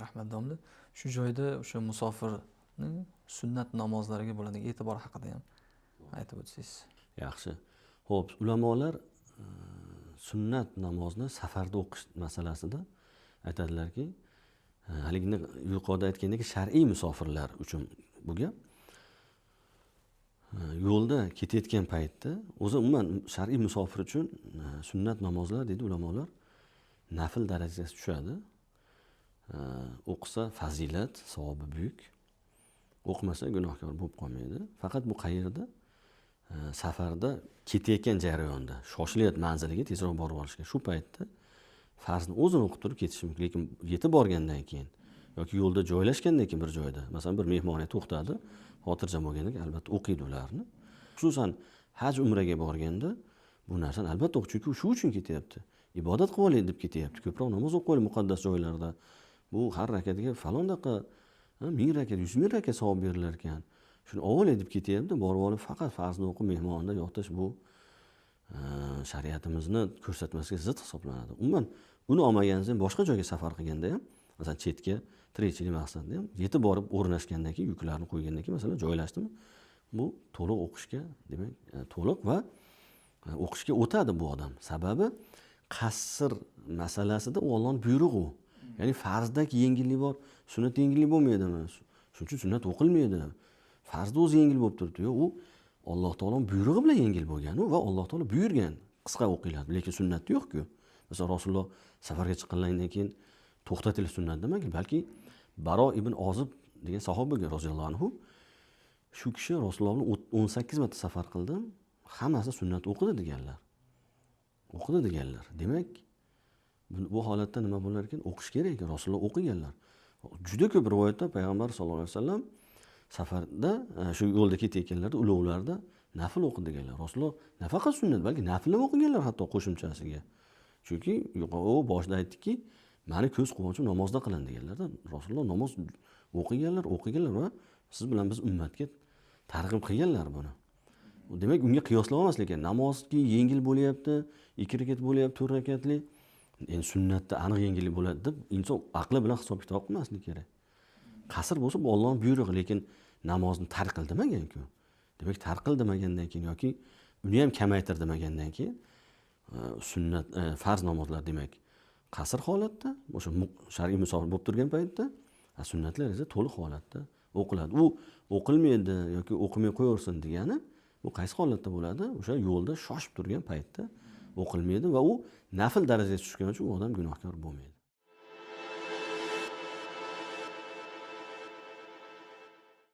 rahmat domla. Shu joyda o'sha musofirning sunnat namozlariga bo'ladigan e'tibor haqida ham aytib o'tsangiz. Yaxshi. Xo'p, ulamolar sunnat namozni safarda o'qish masalasida aytadilarki, haligini yuqorida aytgandek shar'iy musofirlar uchun bu gap. Yo'lda ketayotgan paytda o'zi umuman shar'iy musofir uchun sunnat namozlar deydi ulamolar nafl darajasiga tushadi. O'qisa fazilat, savobi buyuk. O'qimasa gunohkor bo'lib qolmaydi. Faqat bu qayerda? Safarda ketayotgan jarayonda, shoshilayotgan manziliga tezroq borib olishga. Shu paytda farzni o'zini o'qib turib ketishi mumkin, lekin yetib borgandan keyin yoki yo'lda joylashgandan keyin bir joyda, masalan bir mehmonga to'xtadi, xotirjam bo'lgandan keyin albatta o'qiydi ularni. Xususan haj umraga borganda bu narsani albatta o'qiydi, chunki shu uchun ketyapti. Ibodat qilib olay deb ketyapti. Ko'proq namoz o'qib olay muqaddas joylarda. Bu har rakatiga falon daqiqa 1000 rakat, 100 ming rakat savob berilar ekan. Shuni olay deb ketyapti, borib olib faqat farzni o'qib mehmonda yotish bu shariatimizni ko'rsatmasiga zid hisoblanadi. Umuman uni olmaganingizda ham boshqa joyga safar qilganda ham, masalan chetga tirikchilik maqsadida ham yetib borib o'rnashgandan keyin yuklarni qo'ygandan keyin masalan joylashdimi, bu to'liq o'qishga, demak, to'liq va o'qishga o'tadi bu odam. Sababi qasr masalasida u Allohning buyrug'i. Ya'ni farzdagi yengillik bor, sunnat yengillik bo'lmaydimi? Shuning uchun sunnat o'qilmaydi. Farzda o'zi yengil bo'lib turibdi. Yo'q, u Alloh taoloning buyrug'i bilan yengil bo'lgan va Alloh taolo buyurgan qisqa o'qiladi, lekin sunnatda yo'q-ku. Masalan, Rasululloh safarga chiqqandan keyin to'xtatilib sunnat demagan, balki Baro ibn Ozib degan sahobaga roziyallohu anhu shu kishi Rasulullohni 18 marta safar qildi, hammasi sunnat o'qidi deganlar. O'qidi deganlar. Demak, bu holatda nima bo'lar ekan? O'qish kerak ekan. Rasululloh o'qiganlar. Juda ko'p rivoyatda payg'ambar sollallohu alayhi vasallam safarda shu yo'lda ketayotganlarda ulovlarda nafl o'qidi deganlar. Rasululloh nafaqat sunnat, balki nafl ham o'qiganlar hatto qo'shimchasiga. Chunki u boshida aytdiki, meni ko'z quvonchim namozda qilin deganlarda, Rasululloh namoz o'qiganlar va siz bilan biz ummatga targ'ib qilganlar buni. Demak, unga qiyoslab olmaslik kerak. Namozki yengil bo'lyapti, 2 rakat bo'lyapti, 4 rakatli. Endi sunnatda aniq yengillik bo'ladi deb inson aqli bilan hisob kitob qilmaslik kerak. Qasr bo'lsa bu Allohning buyrug'i, lekin namozni tark qil demagan-ku. Demak, tark qil demagandan keyin yoki uni ham kamaytir demagandan keyin sunnat farz namozlar demak qasr holatda, o'sha shar'iy musofir bo'lib turgan paytda, sunnatlar esa to'liq holatda o'qiladi. U o'qilmaydi yoki o'qimay qo'yaversin degani, bu qaysi holatda bo'ladi? O'sha yo'lda shoshib turgan paytda o'qilmaydi va u nafl darajasiga tushgani uchun u odam gunohkor bo'lmaydi.